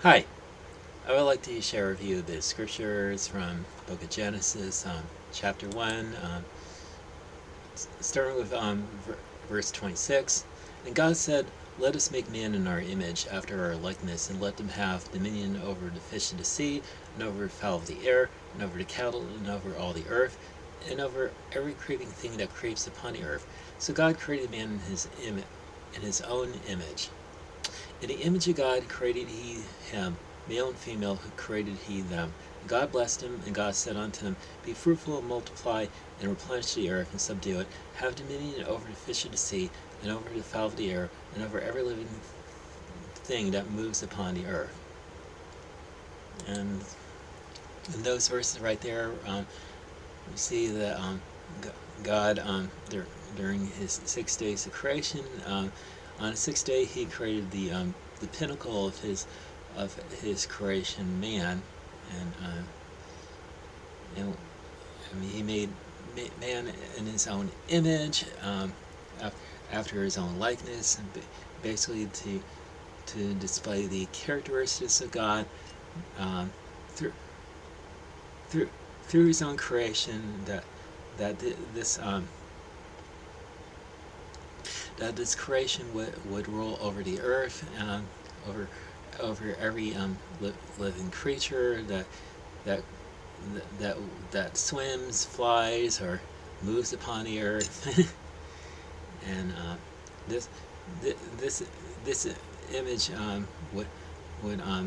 Hi, I would like to share a few of the scriptures from the book of Genesis, chapter 1, starting with verse 26. And God said, "Let us make man in our image, after our likeness, and let them have dominion over the fish of the sea, and over the fowl of the air, and over the cattle, and over all the earth, and over every creeping thing that creeps upon the earth." So God created man in his own image. In the image of God created he him, male and female who created he them. And God blessed him, and God said unto them, "Be fruitful and multiply, and replenish the earth, and subdue it. Have dominion over the fish of the sea, and over the fowl of the air, and over every living thing that moves upon the earth." And in those verses right there, we see that God, during his 6 days of creation, on the sixth day he created the pinnacle of his creation, man, and I mean he made man in his own image, after his own likeness, and basically to display the characteristics of God, um, through through through his own creation, that this that this creation would rule over the earth, over every living creature that that that swims, flies, or moves upon the earth. And this this this image would would I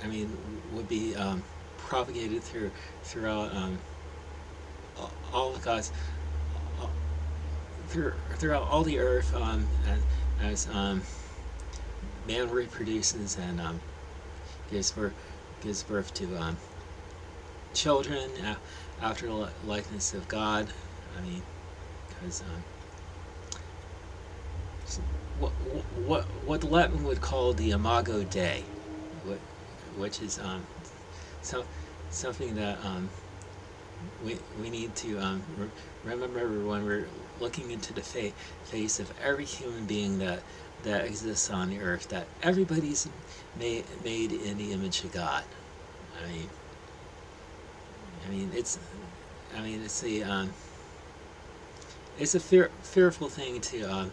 mean would be propagated throughout all of God's throughout all the earth, as man reproduces and gives birth to children after the likeness of God. I mean, because what the Latin would call the Imago Dei, which is so, something that we need to remember when we're looking into the face of every human being that exists on the earth, that everybody's made in the image of God. I mean it's it's a fearful thing to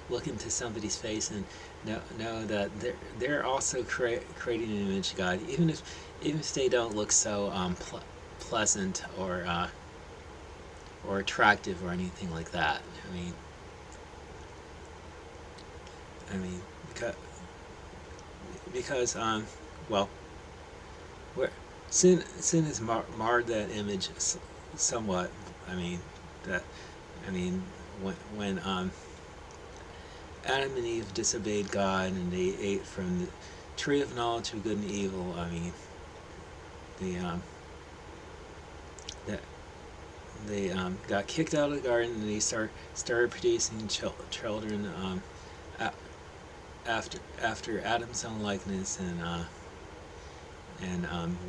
look into somebody's face and know that they're also creating an image of God, even if they don't look so pleasant or attractive or anything like that. I mean, because well, where sin has marred that image somewhat. I mean that. I mean when Adam and Eve disobeyed God and they ate from the tree of knowledge of good and evil. I mean, they that they got kicked out of the garden, and they started producing children, after Adam's own likeness, and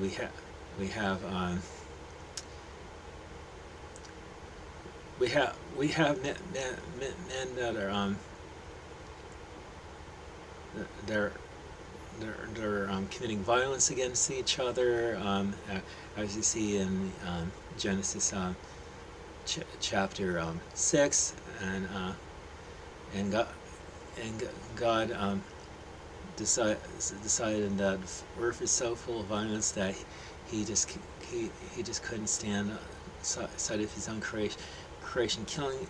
we have we have men that are they're committing violence against each other, as you see in Genesis chapter 6, and God decided that earth is so full of violence that he just couldn't stand sight of his own creation killing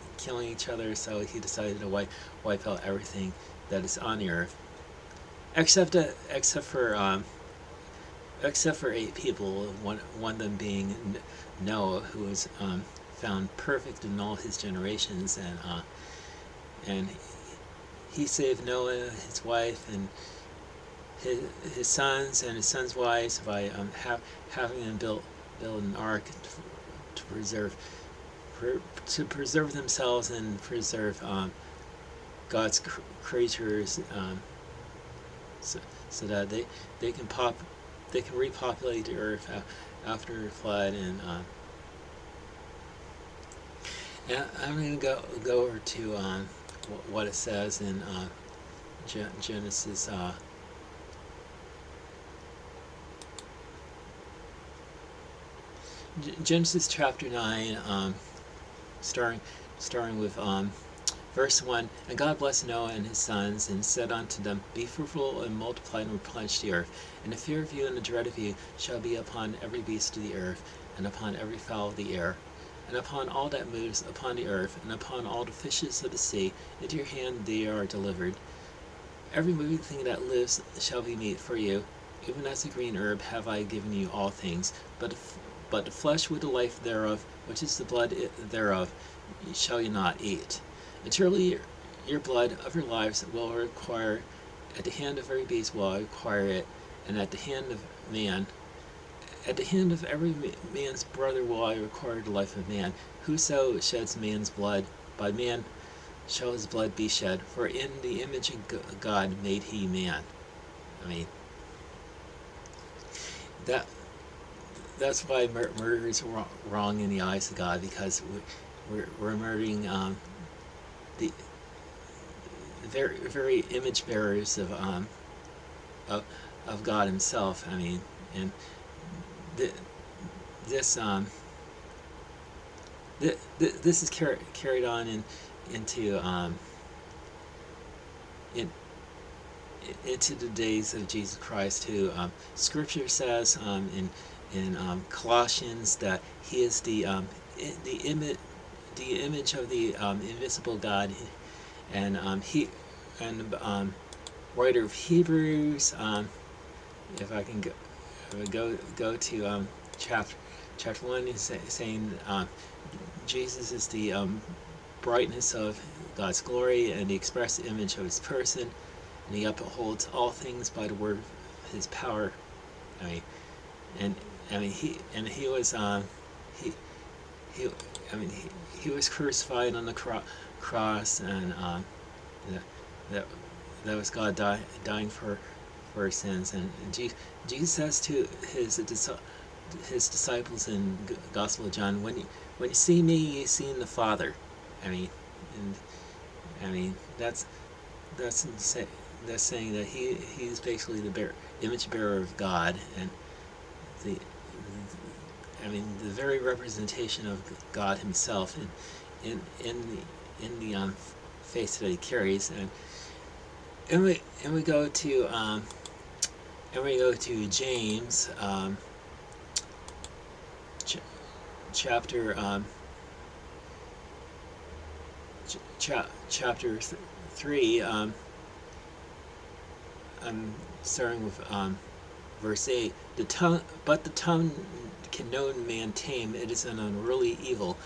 each other, so he decided to wipe out everything that is on the earth, except for 8 people, one of them being Noah, who was found perfect in all his generations, and he saved Noah, his wife, and his sons and his sons' wives by having them build an ark to preserve themselves and preserve God's creatures, so that they can repopulate the earth after the flood. And I'm going to go over to what it says in Genesis Genesis chapter 9, starting with verse 1. And God blessed Noah and his sons, and said unto them, Be fruitful, and multiply, and replenish the earth. And the fear of you and the dread of you shall be upon every beast of the earth, and upon every fowl of the air, and upon all that moves upon the earth, and upon all the fishes of the sea. Into your hand they are delivered. Every moving thing that lives shall be meat for you. Even as a green herb have I given you all things. But the flesh with the life thereof, which is the blood thereof, shall you not eat. And surely your blood of your lives will require, at the hand of every beast will I require it, and at the hand of every man's brother will I require the life of man. Whoso sheds man's blood, by man shall his blood be shed, for in the image of God made he man. I mean, that's why murder is wrong in the eyes of God, because we're murdering the very image bearers of God Himself. I mean, and this is carried on into into the days of Jesus Christ, who Scripture says in Colossians that He is the image of the invisible God, and writer of Hebrews. If I can go to chapter 1, is saying Jesus is the brightness of God's glory and the express image of His person, and He upholds all things by the word of His power. I mean, he was he was crucified on the cross, and that was God dying for our sins. And Jesus says to his disciples in Gospel of John, when you see me, you see the Father. I mean, that's saying that he's basically the image bearer of God, and the very representation of God Himself in the face that He carries. And we go to James chapter 3. I'm starting with verse 8. But the tongue can no man tame. It is an unruly evil,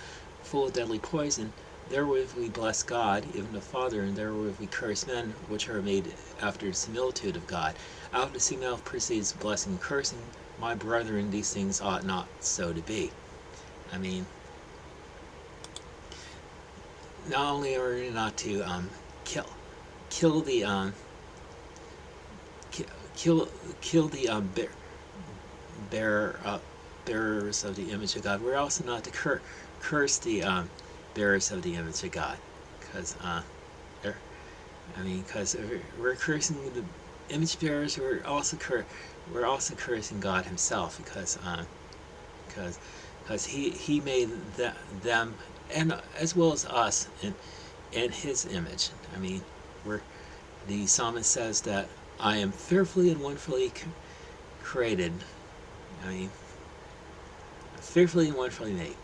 full of deadly poison. Therewith we bless God, even the Father, and therewith we curse men, which are made after the similitude of God. Out of the same mouth proceeds blessing and cursing. My brethren, these things ought not so to be. I mean, not only are we not to kill the bearers of the image of God, we're also not to curse the bearers of the image of God, because we're cursing the image bearers. We're also cursing God Himself, because He made them, and as well as us, in His image. I mean, the psalmist says that I am fearfully and wonderfully created. I mean, fearfully and wonderfully made,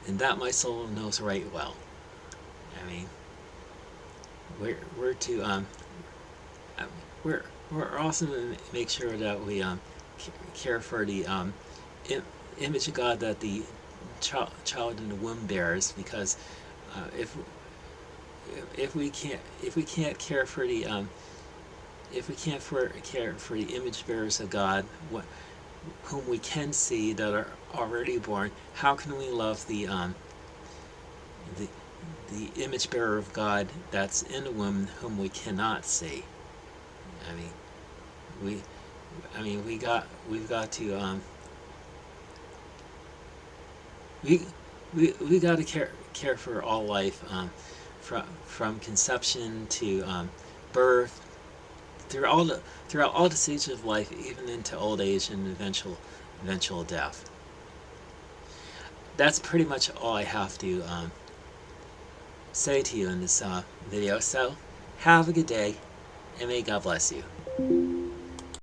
and that my soul knows right well. I mean, we're to we're also to make sure that we care for the image of God that the child in the womb bears, because if we can't care for the care for the image bearers of God, whom we can see that are already born, how can we love the image bearer of God that's in the womb, whom we cannot see? We've got to we got to care for all life, from conception to birth, throughout all the stages of life, even into old age and eventual death. That's pretty much all I have to say to you in this video. So have a good day, and may God bless you.